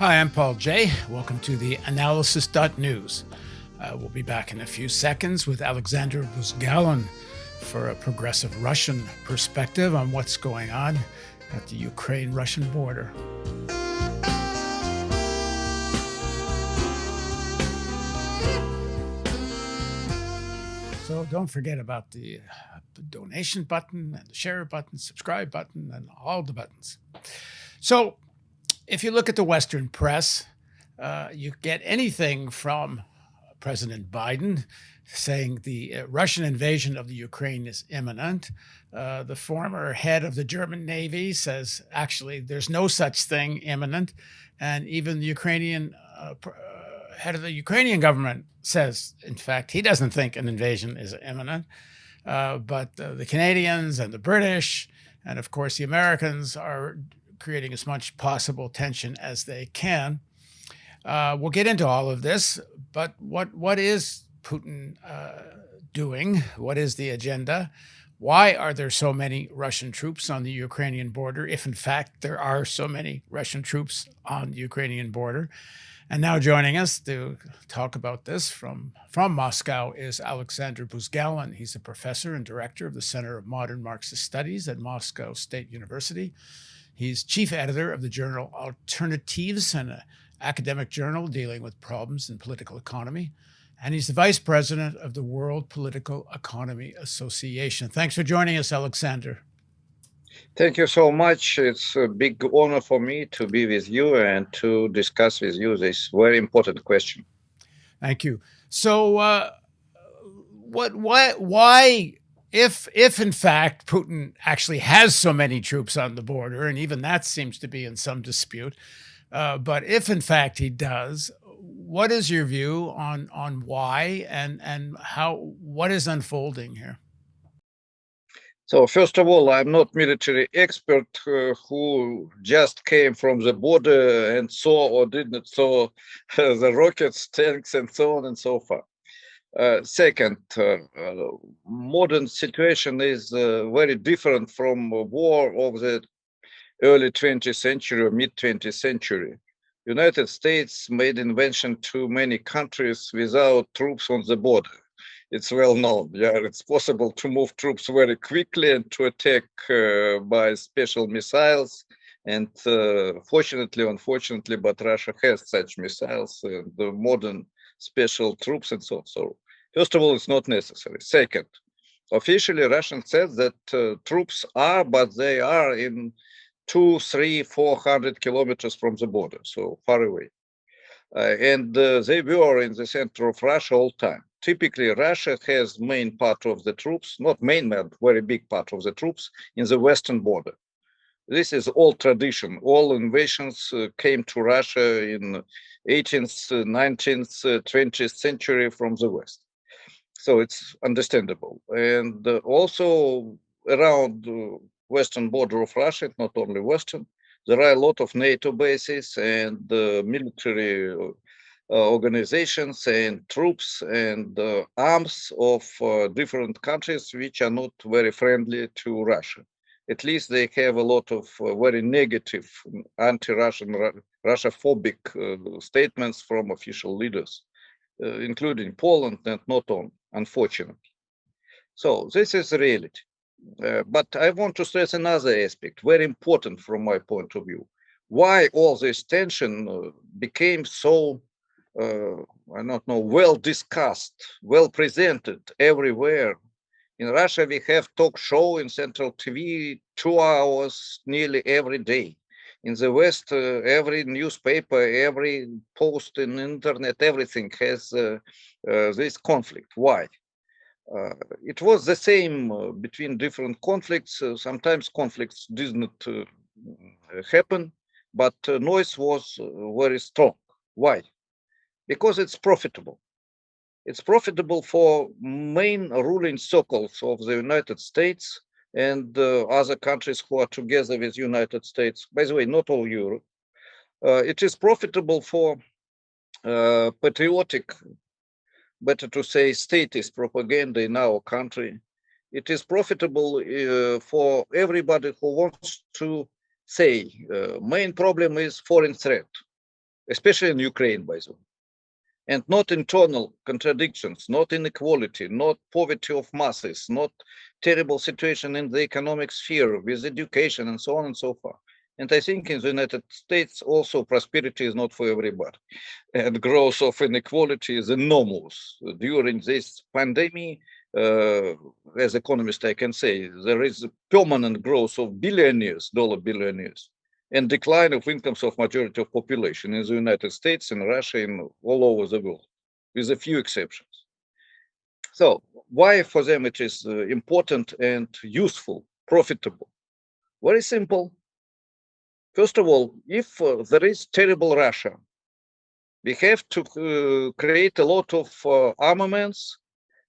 Hi, I'm Paul J. Welcome to theAnalysis.news. We'll be back in a few seconds with Alexander Buzgalin for a progressive Russian perspective on what's going on at the Ukraine-Russian border. So don't forget about the donation button and the share button, subscribe button, and all the buttons. So if you look at the Western press, you get anything from President Biden saying the Russian invasion of the Ukraine is imminent. The former head of the German Navy says, actually, there's no such thing imminent. And even the Ukrainian head of the Ukrainian government says, in fact, he doesn't think an invasion is imminent. But the Canadians and the British, and of course the Americans, are creating as much possible tension as they can. We'll get into all of this, but what is Putin doing? What is the agenda? Why are there so many Russian troops on the Ukrainian border, if in fact there are so many Russian troops on the Ukrainian border? And now joining us to talk about this from Moscow is Alexander Buzgalin. He's a professor and director of the Center of Modern Marxist Studies at Moscow State University. He's chief editor of the journal acTVism, an academic journal dealing with problems in political economy. And he's the vice president of the World Political Economy Association. Thanks for joining us, Alexander. Thank you so much. It's a big honor for me to be with you and to discuss with you this very important question. Thank you. So why, if in fact Putin actually has so many troops on the border, and even that seems to be in some dispute, but if in fact he does, what is your view on why and what is unfolding here? So first of all, I'm not military expert who just came from the border and saw or didn't saw the rockets, tanks, and so on and so forth. Second, modern situation is very different from war of the early 20th century or mid 20th century. United States made invention to many countries without troops on the border. It's well known. Yeah, it's possible to move troops very quickly and to attack by special missiles. And fortunately, unfortunately, but Russia has such missiles and the modern special troops and so on. So first of all, it's not necessary. Second, officially, Russia says that troops are, but they are in 200, 300, 400 kilometers from the border, so far away. And they were in the center of Russia all time. Typically, Russia has main part of the troops, not main, but very big part of the troops in the western border. This is old tradition. All invasions came to Russia in 18th, 19th, 20th century from the west. So it's understandable. And also around the western border of Russia, not only western, there are a lot of NATO bases and military organizations and troops and arms of different countries which are not very friendly to Russia. At least they have a lot of very negative anti-Russian, Russia-phobic statements from official leaders, including Poland and not on, unfortunately. So this is the reality. But I want to stress another aspect, very important from my point of view. Why all this tension became so, I don't know, well discussed, well presented everywhere. In Russia, we have talk show in Central TV, 2 hours nearly every day. In the West, every newspaper, every post in internet, everything has this conflict. Why? It was the same between different conflicts. Sometimes conflicts didn't happen, but noise was very strong. Why? Because it's profitable. It's profitable for main ruling circles of the United States and other countries who are together with United States. By the way, not all Europe. It is profitable for patriotic, better to say statist propaganda in our country. It is profitable for everybody who wants to say main problem is foreign threat. especially in Ukraine, by the way. And not internal contradictions, not inequality, not poverty of masses, not terrible situation in the economic sphere with education and so on and so forth. And I think in the United States also prosperity is not for everybody. And growth of inequality is enormous. During this pandemic, as economist, I can say there is a permanent growth of billionaires, dollar billionaires, and decline of incomes of majority of population in the United States, in Russia, and all over the world, with a few exceptions. So why for them it is important and useful, profitable? Very simple. First of all, if there is terrible Russia, we have to create a lot of armaments,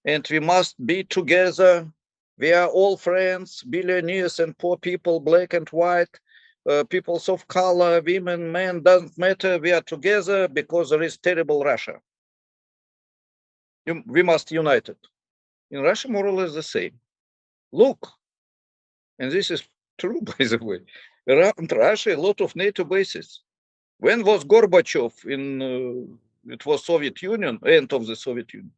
and we must be together. We are all friends, billionaires and poor people, black and white, peoples of color, women, men, doesn't matter. We are together because there is terrible Russia. We must unite it. In Russia, more or less the same. Look, and this is true, by the way, around Russia, a lot of NATO bases. When was Gorbachev in, it was Soviet Union, end of the Soviet Union.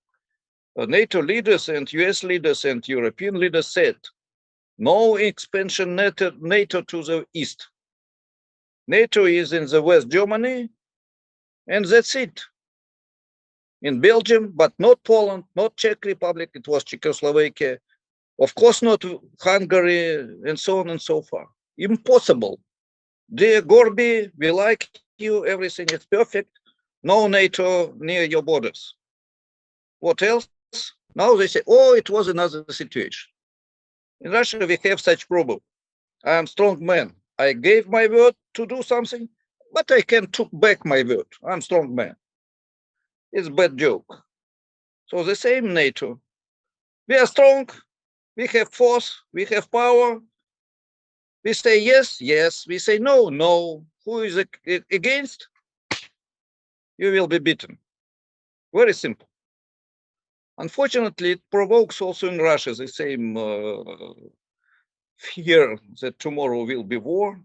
NATO leaders and US leaders and European leaders said, no expansion NATO to the east. NATO is in the West Germany, and that's it. In Belgium, but not Poland, not Czech Republic, it was Czechoslovakia, of course not Hungary, and so on and so forth. Impossible. Dear Gorby, we like you, everything is perfect. No NATO near your borders. What else? Now they say, oh, it was another situation. In Russia, we have such problem. I am strong man. I gave my word to do something, but I can took back my word. I'm strong man. It's a bad joke. So the same NATO. We are strong. We have force. We have power. We say yes, yes. We say no, no. Who is against? You will be beaten. Very simple. Unfortunately, it provokes also in Russia the same fear that tomorrow will be war.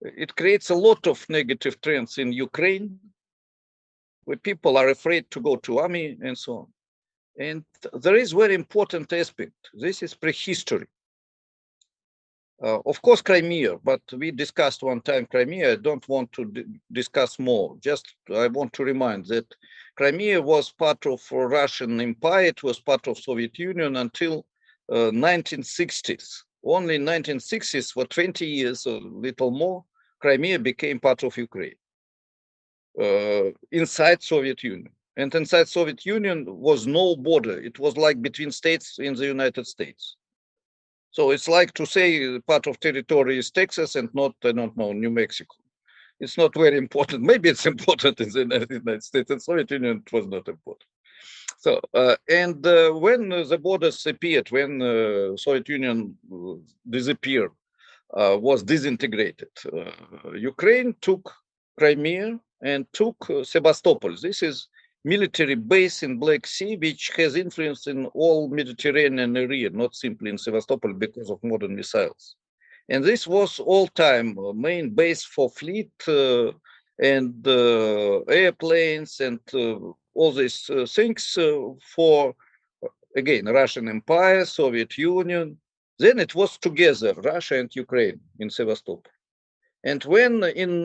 It creates a lot of negative trends in Ukraine, where people are afraid to go to army and so on. And there is very important aspect. This is prehistory. Of course, Crimea, but we discussed one time Crimea. I don't want to discuss more. Just I want to remind that Crimea was part of Russian Empire. It was part of Soviet Union until 1960s. Only in 1960s, for 20 years or little more, Crimea became part of Ukraine inside Soviet Union. And inside Soviet Union was no border. It was like between states in the United States. So it's like to say part of territory is Texas and not, I don't know, New Mexico. It's not very important. Maybe it's important in the United States. In Soviet Union, it was not important. So, when the borders appeared, when Soviet Union disappeared, was disintegrated, Ukraine took Crimea and took Sevastopol. This is military base in Black Sea, which has influence in all Mediterranean area, not simply in Sevastopol because of modern missiles. And this was all-time main base for fleet and airplanes and all these things for, again, Russian Empire, Soviet Union. Then it was together, Russia and Ukraine in Sevastopol. And when in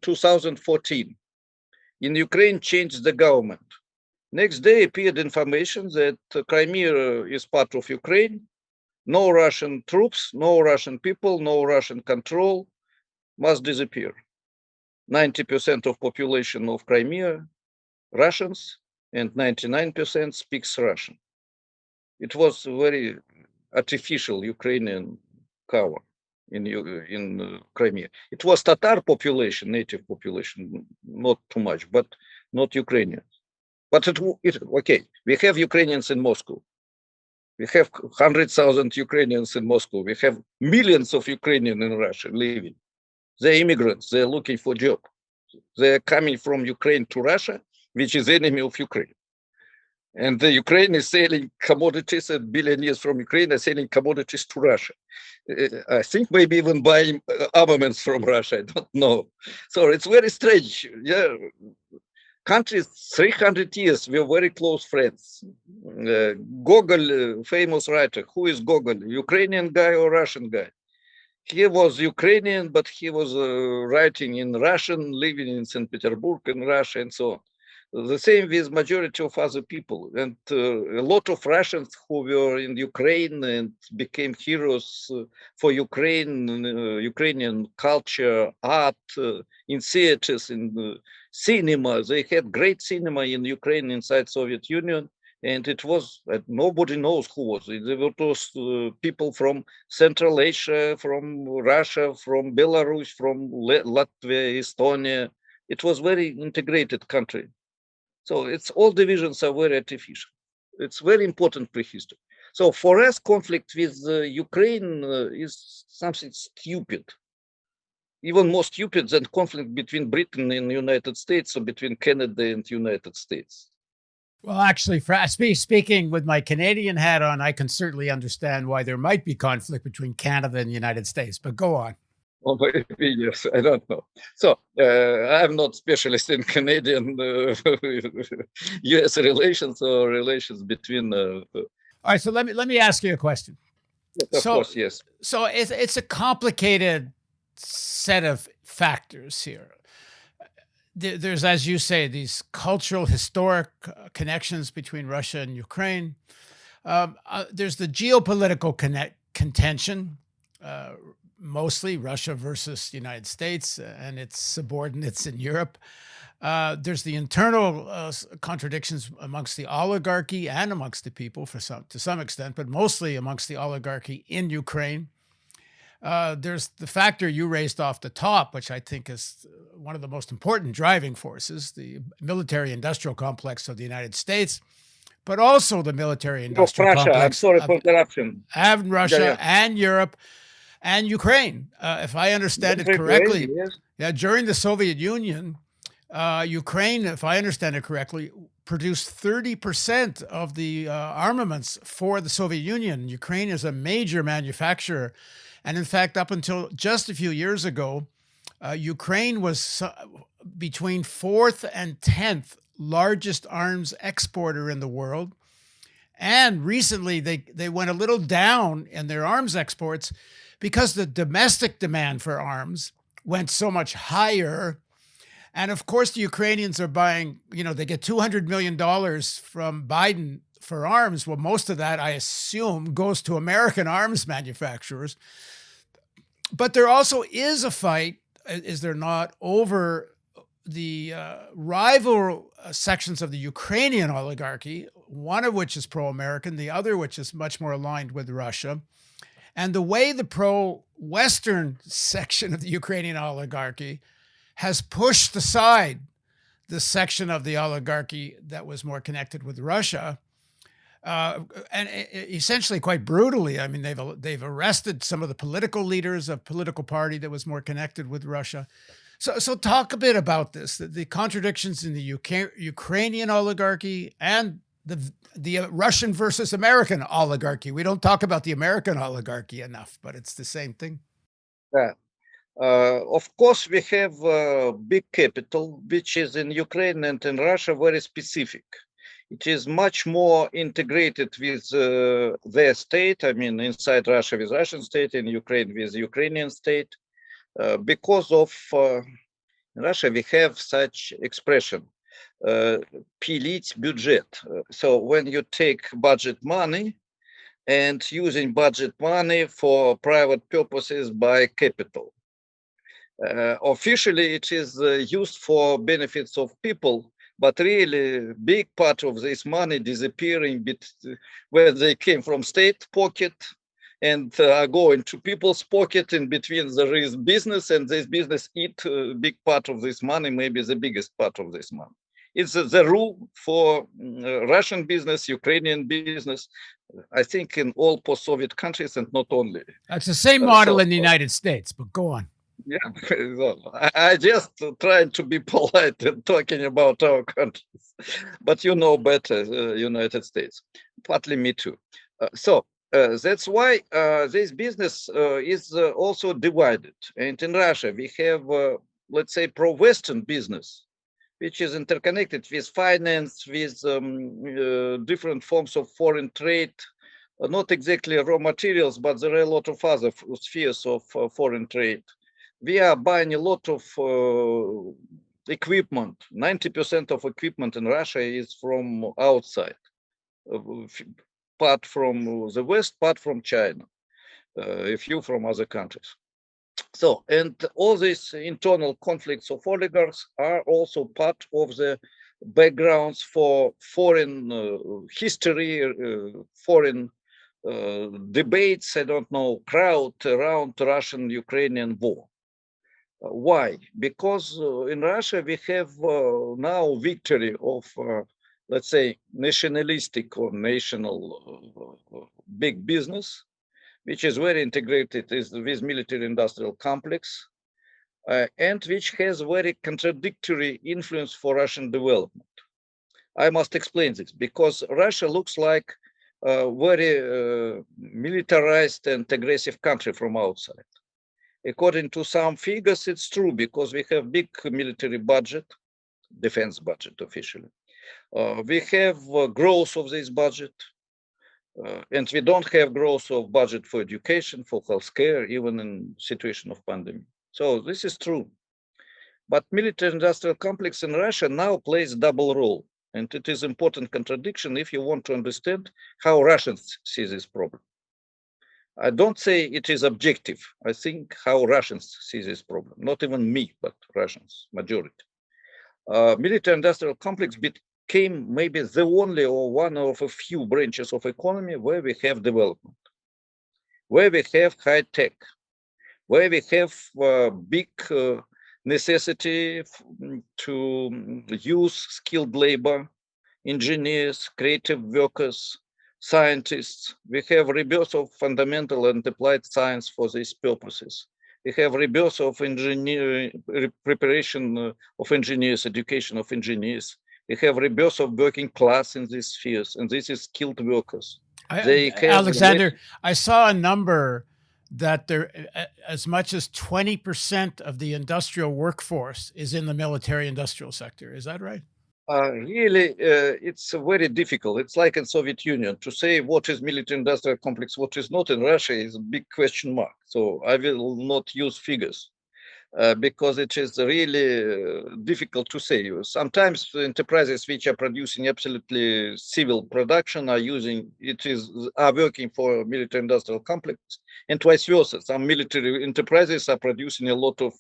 2014, in Ukraine changed the government, next day appeared information that Crimea is part of Ukraine, no Russian troops, no Russian people, no Russian control, must disappear. 90% of population of Crimea, Russians, and 99% speaks Russian. It was very artificial Ukrainian cover in Crimea. It was Tatar population, native population, not too much, but not Ukrainians. But okay, we have Ukrainians in Moscow. We have 100,000 Ukrainians in Moscow. We have millions of Ukrainians in Russia living. They're immigrants. They're looking for job. They're coming from Ukraine to Russia, which is enemy of Ukraine. And the Ukraine is selling commodities, and billionaires from Ukraine are selling commodities to Russia. I think maybe even buying armaments from Russia. I don't know. So it's very strange. Yeah, countries 300 years were very close friends. Gogol, famous writer. Who is Gogol? Ukrainian guy or Russian guy? He was Ukrainian, but he was writing in Russian, living in St. Petersburg in Russia, and so on. The same with majority of other people, and a lot of Russians who were in Ukraine and became heroes for Ukrainian culture, art, in theaters, in cinema. They had great cinema in Ukraine inside Soviet Union, and it was nobody knows who was it. There were people from Central Asia, from Russia, from Belarus, from Latvia, Estonia. It was very integrated country. So it's all divisions are very artificial. It's very important prehistory. So for us, conflict with Ukraine is something stupid, even more stupid than conflict between Britain and the United States or between Canada and United States. Well, actually, speaking with my Canadian hat on, I can certainly understand why there might be conflict between Canada and the United States, but go on. Well, maybe, yes, I don't know. So I'm not specialist in Canadian U.S. relations or relations between. All right, so let me ask you a question. Yes, of course, yes. So it's a complicated set of factors here. There's, as you say, these cultural, historic connections between Russia and Ukraine. There's the geopolitical contention. Mostly Russia versus the United States and its subordinates in Europe. There's the internal contradictions amongst the oligarchy and amongst the people to some extent, but mostly amongst the oligarchy in Ukraine. There's the factor you raised off the top, which I think is one of the most important driving forces, the military-industrial complex of the United States, but also the military-industrial complex. I'm sorry for interruption. And Russia and Europe. And Ukraine, if I understand it correctly, during the Soviet Union, Ukraine, if I understand it correctly, produced 30% of the armaments for the Soviet Union. Ukraine is a major manufacturer. And in fact, up until just a few years ago, Ukraine was between 4th and 10th largest arms exporter in the world. And recently, they went a little down in their arms exports because the domestic demand for arms went so much higher. And of course, the Ukrainians are buying, they get $200 million from Biden for arms. Well, most of that, I assume, goes to American arms manufacturers. But there also is a fight, is there not, over the rival sections of the Ukrainian oligarchy, one of which is pro-American, the other which is much more aligned with Russia. And the way the pro-Western section of the Ukrainian oligarchy has pushed aside the section of the oligarchy that was more connected with Russia, and essentially quite brutally. I mean, they've arrested some of the political leaders of political party that was more connected with Russia. So talk a bit about this, the contradictions in the Ukrainian oligarchy and the Russian versus American oligarchy. We don't talk about the American oligarchy enough, but it's the same thing. Yeah. Of course, we have a big capital, which is in Ukraine and in Russia very specific. It is much more integrated with their state. I mean, inside Russia with Russian state, in Ukraine with Ukrainian state. Because of in Russia, we have such expression, пилить бюджет. So when you take budget money and using budget money for private purposes by capital. Officially, it is used for benefits of people, but really big part of this money disappearing where they came from state pocket and are going to people's pocket. In between there is business, and this business eat a big part of this money, maybe the biggest part of this money. It's the rule for Russian business, Ukrainian business, I think in all post-Soviet countries, and not only. That's the same model in the United States, but go on. Yeah, I just trying to be polite and talking about our countries, but you know better, United States, partly me too. That's why this business is also divided. And in Russia, we have, let's say, pro-Western business, which is interconnected with finance, with different forms of foreign trade, not exactly raw materials, but there are a lot of other spheres of foreign trade. We are buying a lot of equipment. 90% of equipment in Russia is from outside, uh, part from the West, part from China, a few from other countries. So, and all these internal conflicts of oligarchs are also part of the backgrounds for foreign history, foreign debates, I don't know, crowd around Russian-Ukrainian war. Why? Because in Russia we have now victory of, let's say, nationalistic or national big business, which is very integrated with military-industrial complex, and which has very contradictory influence for Russian development. I must explain this because Russia looks like a very militarized and aggressive country from outside. According to some figures, it's true because we have big military budget, defense budget officially. We have growth of this budget, and we don't have growth of budget for education, for healthcare, even in situation of pandemic. So this is true. But military-industrial complex in Russia now plays double role. And it is important contradiction if you want to understand how Russians see this problem. I don't say it is objective. I think how Russians see this problem. Not even me, but Russians, majority. Military-industrial complex became maybe the only or one of a few branches of economy where we have development, where we have high tech, where we have big necessity to use skilled labor, engineers, creative workers, scientists. We have rebirth of fundamental and applied science for these purposes. We have rebirth of engineering, preparation of engineers, education of engineers. We have rebirth of working class in these spheres, and this is skilled workers. Alexander, I saw a number that there as much as 20% of the industrial workforce is in the military industrial sector. Is that right? Really, it's very difficult. It's like in Soviet Union to say what is military-industrial complex, what is not in Russia is a big question mark. So I will not use figures. Because it is really difficult to say. Sometimes enterprises which are producing absolutely civil production are working for military-industrial complex, and vice versa. Some military enterprises are producing a lot of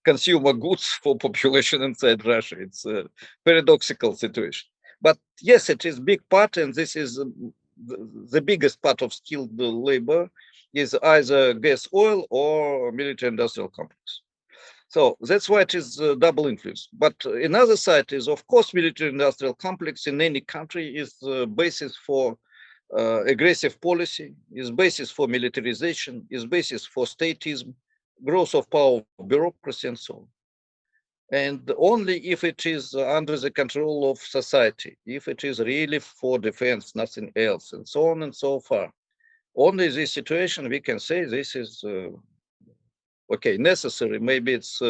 consumer goods for population inside Russia. It's a paradoxical situation. But yes, it is big part, and this is the biggest part of skilled labor is either gas, oil, or military-industrial complex. So that's why it is double influence. But another side is, of course, military-industrial complex in any country is the basis for aggressive policy, is basis for militarization, is basis for statism, growth of power, bureaucracy, and so on. And only if it is under the control of society, if it is really for defense, nothing else, and so on and so far. Only this situation we can say this is okay, necessary. Maybe it's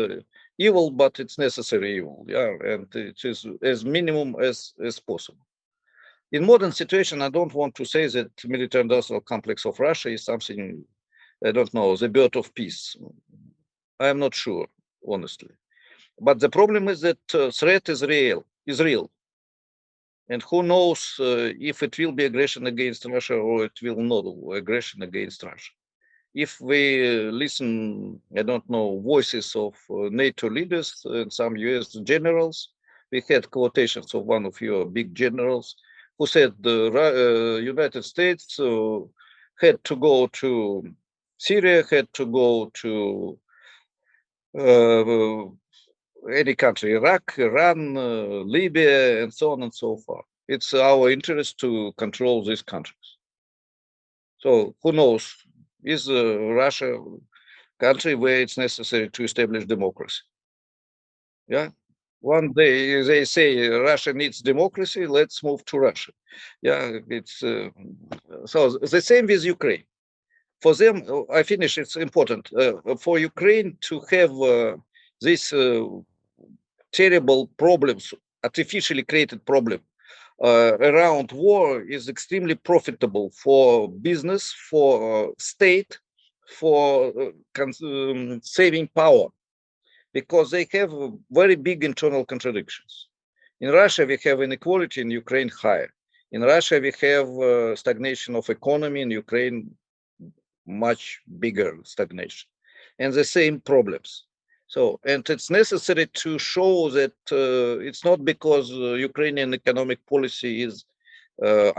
evil, but it's necessary evil. Yeah, and it is as minimum as possible. In modern situation, I don't want to say that military-industrial complex of Russia is something, I don't know, the birth of peace. I am not sure, honestly. But the problem is that threat is real. And who knows if it will be aggression against Russia or it will not aggression against Russia. If we listen, I don't know, voices of NATO leaders and some US generals, we had quotations of one of your big generals who said the United States had to go to Syria, had to go to any country, Iraq, Iran, Libya, and so on and so forth. It's our interest to control these countries. So who knows? Is Russia country where it's necessary to establish democracy. Yeah. One day they say Russia needs democracy, let's move to Russia. Yeah, it's so the same with Ukraine. For them, I finish, it's important. For Ukraine to have these terrible problems, artificially created problem around war is extremely profitable for business, for state, for saving power, because they have very big internal contradictions. In Russia, we have inequality, in Ukraine higher. In Russia, we have stagnation of economy, in Ukraine, much bigger stagnation, and the same problems. So, and it's necessary to show that it's not because Ukrainian economic policy is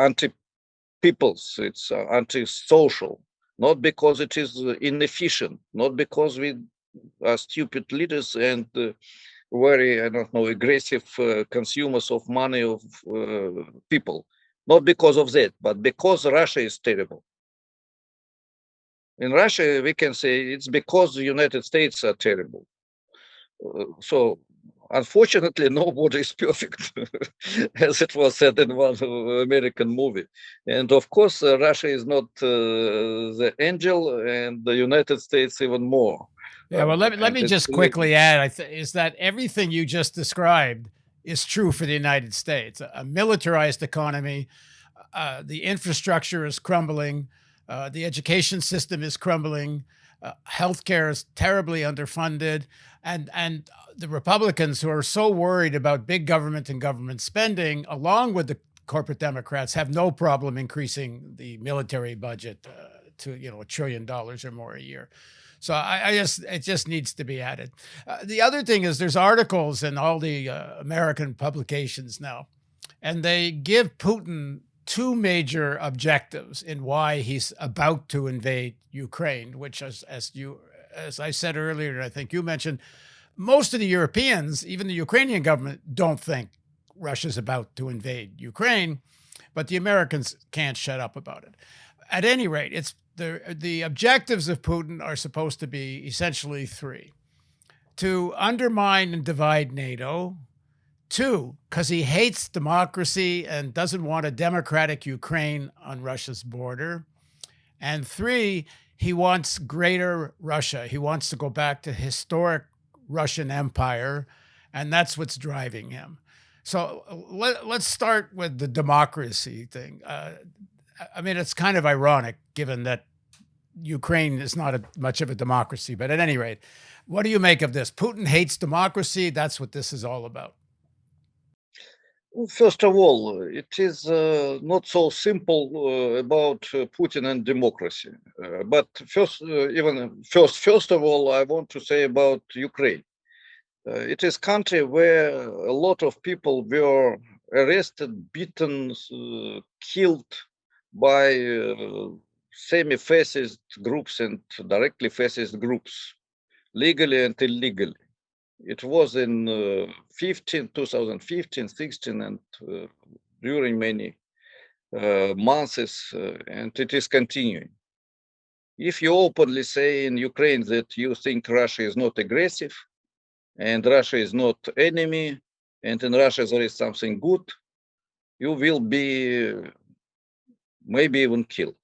anti-people's, it's anti-social, not because it is inefficient, not because we are stupid leaders and very, I don't know, aggressive consumers of money of people. Not because of that, but because Russia is terrible. In Russia, we can say it's because the United States are terrible. So, unfortunately, nobody is perfect, as it was said in one American movie. And of course, Russia is not the angel, and the United States even more. Yeah, well, let me just quickly add, is that everything you just described is true for the United States. A militarized economy, the infrastructure is crumbling, the education system is crumbling, healthcare is terribly underfunded, and the Republicans, who are so worried about big government and government spending, along with the corporate Democrats, have no problem increasing the military budget to $1 trillion or more a year. So it just needs to be added. The other thing is there's articles in all the American publications now, and they give Putin two major objectives in why he's about to invade Ukraine, which, as I said earlier, I think you mentioned, most of the Europeans, even the Ukrainian government, don't think Russia's about to invade Ukraine, but the Americans can't shut up about it. At any rate, it's the objectives of Putin are supposed to be essentially three: to undermine and divide NATO; two, because he hates democracy and doesn't want a democratic Ukraine on Russia's border; and three, he wants greater Russia. He wants to go back to historic Russian Empire, and that's what's driving him. So let's start with the democracy thing. I mean, it's kind of ironic given that Ukraine is not much of a democracy, but at any rate, what do you make of this? Putin hates democracy. That's what this is all about. First of all, it is not so simple about Putin and democracy. But first of all, I want to say about Ukraine. It is a country where a lot of people were arrested, beaten, killed by semi-fascist groups and directly fascist groups, legally and illegally. It was in 2015, 16, and during many months, and it is continuing. If you openly say in Ukraine that you think Russia is not aggressive, and Russia is not enemy, and in Russia there is something good, you will be maybe even killed.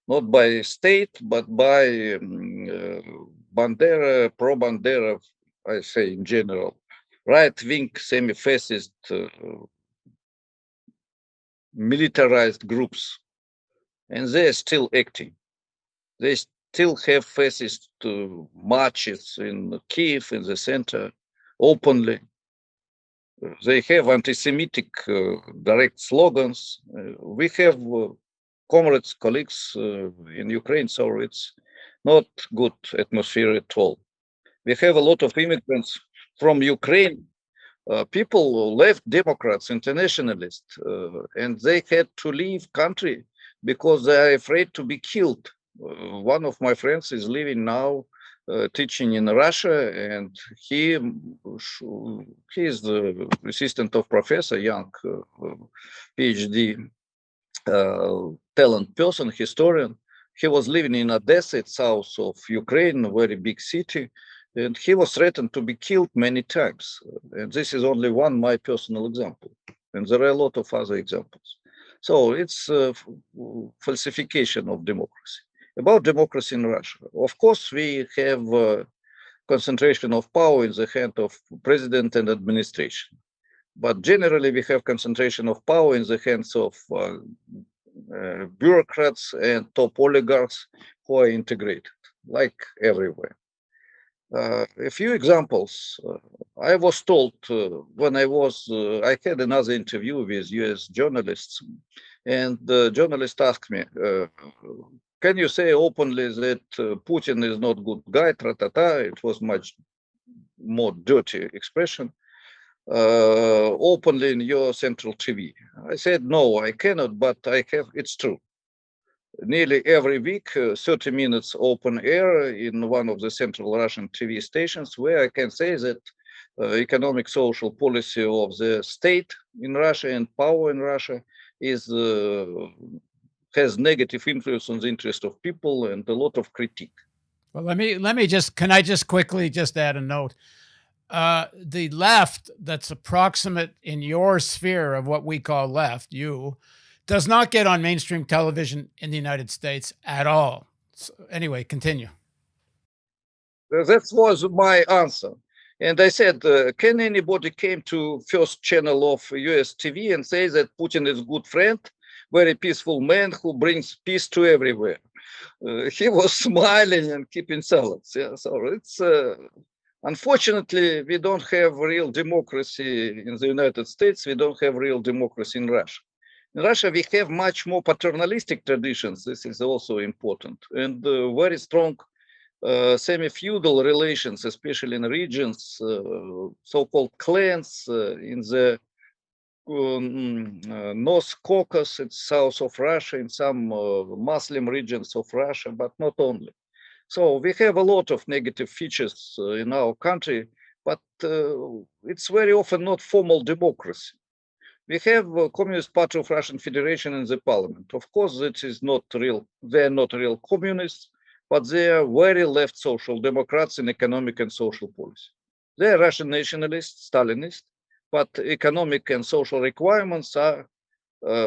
Not by state, but by Bandera, pro-Bandera, I say in general, right-wing, semi-fascist, militarized groups. And they're still acting. They still have fascist marches in Kiev, in the center, openly. They have anti-Semitic direct slogans. We have comrades, colleagues in Ukraine, so it's not good atmosphere at all. We have a lot of immigrants from Ukraine. People left Democrats, internationalists, and they had to leave country because they are afraid to be killed. One of my friends is living now, teaching in Russia, and he is the assistant of professor, young PhD talent person, historian. He was living in Odessa, it's south of Ukraine, a very big city, and he was threatened to be killed many times. And this is only one my personal example, and there are a lot of other examples. So it's falsification of democracy. About democracy in Russia, of course, we have concentration of power in the hand of president and administration. But generally, we have concentration of power in the hands of bureaucrats and top oligarchs who are integrated, like everywhere. A few examples. I was told when I had another interview with US journalists, and the journalist asked me, can you say openly that Putin is not good guy, tra-ta-ta? It was much more dirty expression. Openly in your central TV. I said, no, I cannot, but it's true. Nearly every week, 30 minutes open air in one of the central Russian TV stations, where I can say that economic social policy of the state in Russia and power in Russia has negative influence on the interest of people and a lot of critique. Well, can I just quickly just add a note? The left that's approximate in your sphere of what we call left, does not get on mainstream television in the United States at all. So anyway, continue. That was my answer. And I said, can anybody came to first channel of US TV and say that Putin is a good friend, very peaceful man who brings peace to everywhere? He was smiling and keeping silence. Yeah, so it's unfortunately, we don't have real democracy in the United States. We don't have real democracy in Russia. In Russia, we have much more paternalistic traditions. This is also important, and very strong semi-feudal relations, especially in regions, so-called clans in the North Caucasus, it's south of Russia, in some Muslim regions of Russia, but not only. So we have a lot of negative features in our country, but it's very often not formal democracy. We have Communist Party of Russian Federation in the parliament. Of course, that is not real. They're not real communists, but they are very left social democrats in economic and social policy. They're Russian nationalists, Stalinists, but economic and social requirements are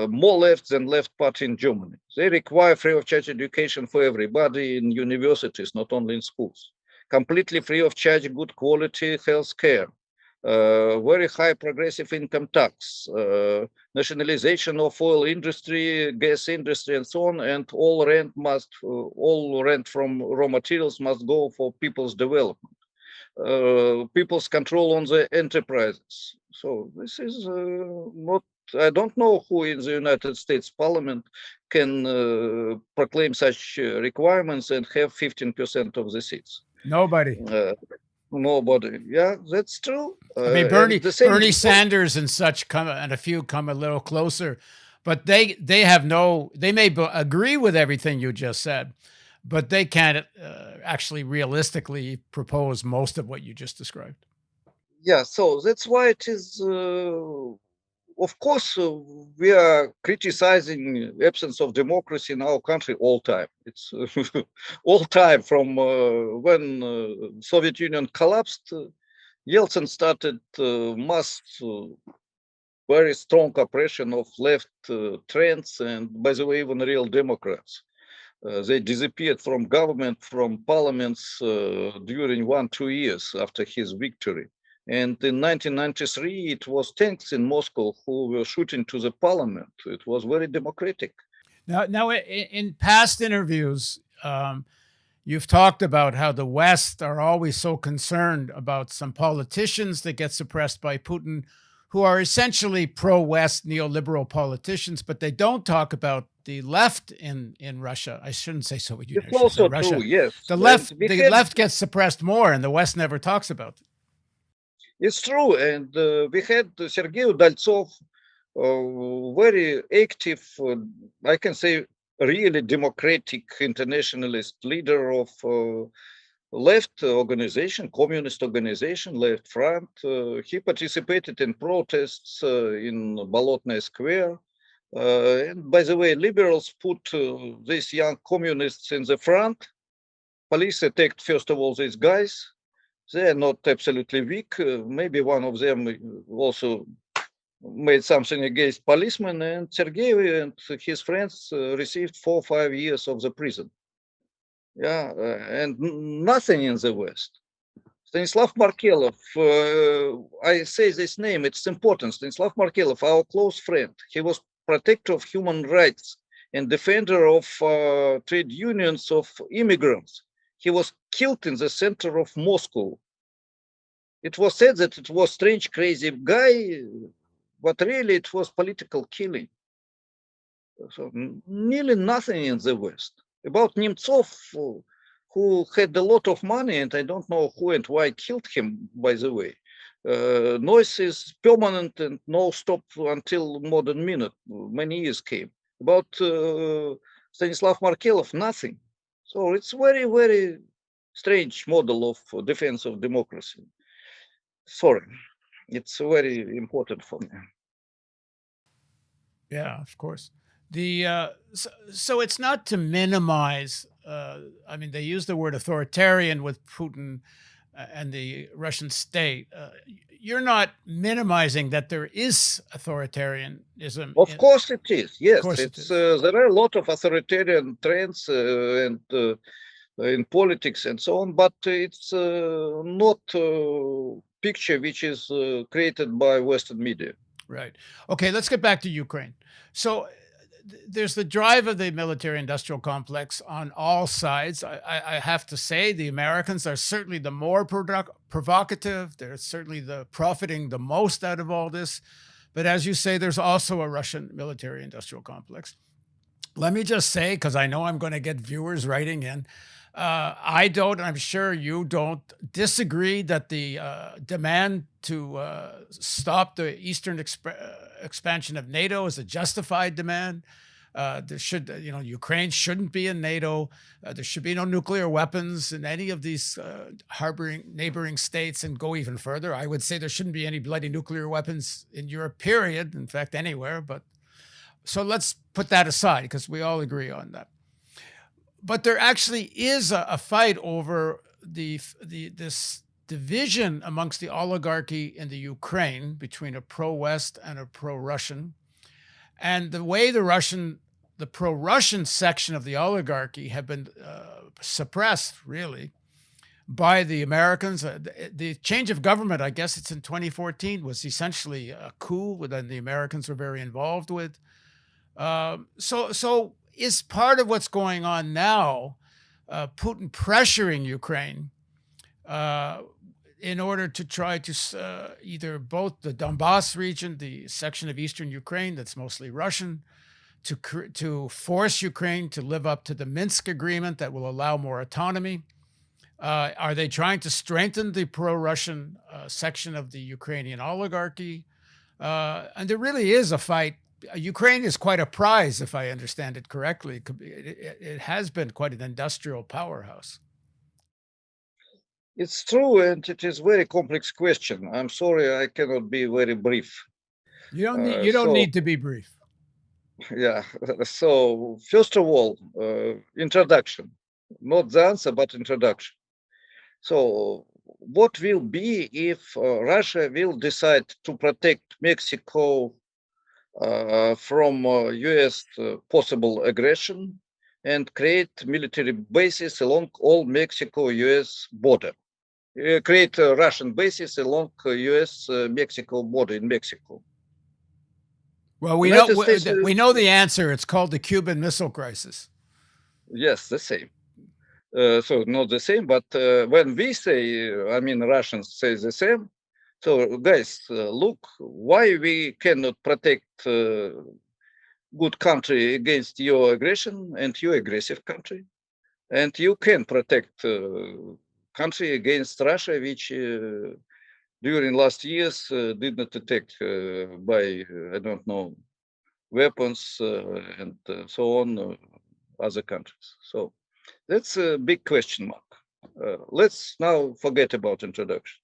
more left than left party in Germany. They require free of charge education for everybody in universities, not only in schools. Completely free of charge, good quality health care. Very high progressive income tax, nationalization of oil industry, gas industry, and so on, and all rent from raw materials must go for people's development. People's control on the enterprises. So this is not. I don't know who in the United States Parliament can proclaim such requirements and have 15% of the seats. Nobody. Nobody. Yeah, that's true. I mean, Bernie Sanders and such and a few come a little closer, but they may agree with everything you just said, but they can't actually realistically propose most of what you just described. Yeah, so that's why it is. Of course, we are criticizing absence of democracy in our country all time. It's all time from when Soviet Union collapsed. Yeltsin started mass, very strong oppression of left trends, and by the way, even real Democrats. They disappeared from government, from parliaments during 1-2 years after his victory. And in 1993, it was tanks in Moscow who were shooting to the parliament. It was very democratic. Now, in past interviews, you've talked about how the West are always so concerned about some politicians that get suppressed by Putin, who are essentially pro-West neoliberal politicians, but they don't talk about the left in Russia. I shouldn't say Soviet Union. It's also Russia. True, yes. The left gets suppressed more, and the West never talks about it. It's true, and we had Sergei Udaltsov, very active, I can say, really democratic internationalist leader of left organization, communist organization, Left Front. He participated in protests in Bolotnaya Square. And by the way, liberals put these young communists in the front. Police attacked, first of all, these guys. They are not absolutely weak. Maybe one of them also made something against policemen, and Sergei and his friends received 4 or 5 years of the prison. Yeah, and nothing in the West. Stanislav Markelov, I say this name, it's important. Stanislav Markelov, our close friend, he was protector of human rights and defender of trade unions of immigrants. He was killed in the center of Moscow. It was said that it was strange, crazy guy, but really it was political killing. So nearly nothing in the West. About Nemtsov, who had a lot of money, and I don't know who and why killed him, by the way. Noise is permanent and no stop until modern minute. Many years came. About Stanislav Markelov, nothing. So it's very, very strange model of defense of democracy. Sorry, it's very important for me. Yeah, of course. So it's not to minimize. I mean, they use the word authoritarian with Putin and the Russian state. You're not minimizing that there is authoritarianism. Of course it is. Yes, course it it's is. there are a lot of authoritarian trends and in politics and so on, but it's not a picture which is created by Western media. Right. Okay, let's get back to Ukraine. So there's the drive of the military industrial complex on all sides. I have to say the Americans are certainly the more provocative. They're certainly the profiting the most out of all this. But as you say, there's also a Russian military industrial complex. Let me just say, because I know I'm going to get viewers writing in, I don't, and I'm sure you don't, disagree that the demand to stop the eastern expansion of NATO is a justified demand. There should, Ukraine shouldn't be in NATO. There should be no nuclear weapons in any of these harboring neighboring states, and go even further. I would say there shouldn't be any bloody nuclear weapons in Europe, period. In fact, anywhere. But so let's put that aside because we all agree on that. But there actually is a fight over this division amongst the oligarchy in the Ukraine between a pro-West and a pro-Russian. And the way the pro-Russian section of the oligarchy have been suppressed, really, by the Americans. The change of government, I guess it's in 2014, was essentially a coup that the Americans were very involved with. So is part of what's going on now Putin pressuring Ukraine in order to try to either both the Donbass region, the section of eastern Ukraine that's mostly Russian, to force Ukraine to live up to the Minsk agreement that will allow more autonomy? Are they trying to strengthen the pro-Russian section of the Ukrainian oligarchy? And there really is a fight. Ukraine is quite a prize, if I understand it correctly. It has been quite an industrial powerhouse. It's true, and it is very complex question. I'm sorry, I cannot be very brief. You don't need to be brief. Yeah. So first of all, introduction, not the answer, but introduction. So what will be if Russia will decide to protect Mexico from US possible aggression and create military bases along all Mexico-US border, create Russian bases along US-Mexico border in Mexico? Well, we know the answer. It's called the Cuban Missile Crisis. Yes, the same. So not the same, but when we say, I mean, Russians say the same. So guys, look, why we cannot protect good country against your aggression and your aggressive country, and you can protect country against Russia, which during last years did not attack by I don't know weapons and so on other countries. So that's a big question mark. Let's now forget about introduction.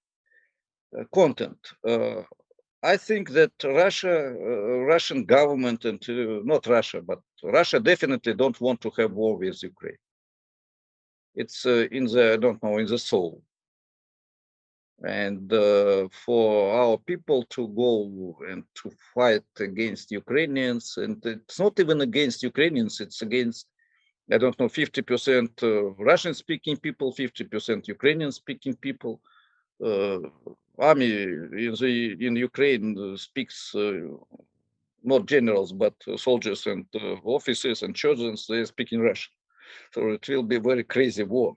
Content. I think that Russian government and not Russia, but Russia definitely don't want to have war with Ukraine. It's in the, I don't know, in the soul. And for our people to go and to fight against Ukrainians, and it's not even against Ukrainians, it's against, I don't know, 50% Russian-speaking people, 50% Ukrainian-speaking people. Army in Ukraine speaks not generals, but soldiers and officers and children, they speak in Russian. So it will be a very crazy war.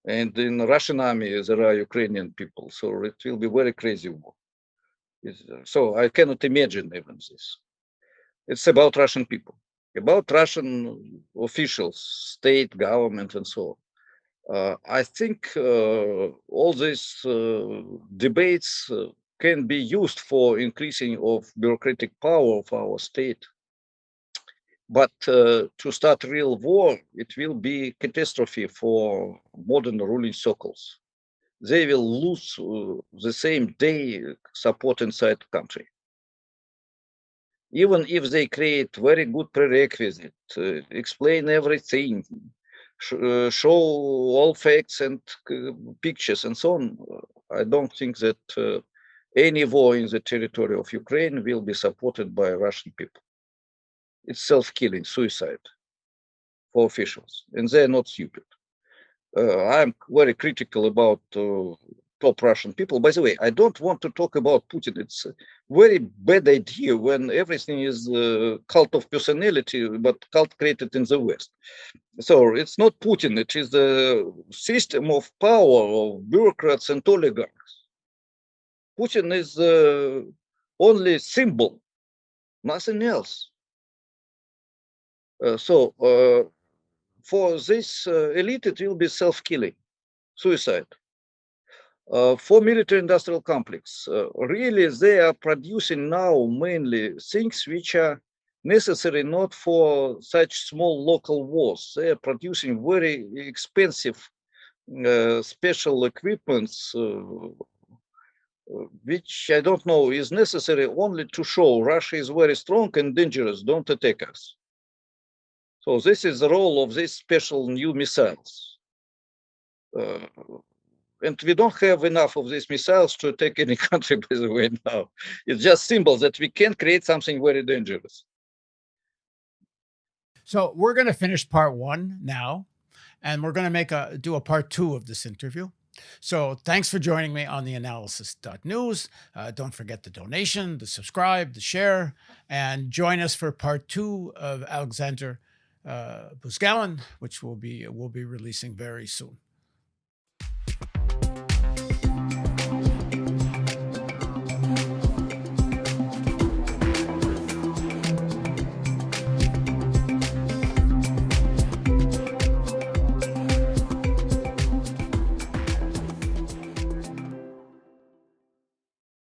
And in the Russian army, there are Ukrainian people. So it will be very crazy war. So I cannot imagine even this. It's about Russian people, about Russian officials, state, government, and so on. I think all these debates can be used for increasing of bureaucratic power of our state. But to start real war, it will be catastrophe for modern ruling circles. They will lose the same day support inside the country. Even if they create very good prerequisite, explain everything, show all facts and pictures and so on, I don't think that any war in the territory of Ukraine will be supported by Russian people. It's self-killing, suicide for officials, and they're not stupid. I'm very critical about top Russian people. By the way, I don't want to talk about Putin. It's a very bad idea when everything is cult of personality, but cult created in the West. So it's not Putin. It is the system of power of bureaucrats and oligarchs. Putin is only symbol, nothing else. So for this elite, it will be self-killing, suicide. For military-industrial complex, really they are producing now mainly things which are necessary not for such small local wars. They are producing very expensive special equipments, which I don't know is necessary only to show Russia is very strong and dangerous, don't attack us. So this is the role of these special new missiles. And we don't have enough of these missiles to attack any country, by the way, now. It's just symbols that we can create something very dangerous. So we're going to finish part one now, and we're going to do a part two of this interview. So thanks for joining me on theAnalysis.news. Don't forget the donation, the subscribe, the share, and join us for part two of Alexander Buzgalin, which we'll be releasing very soon.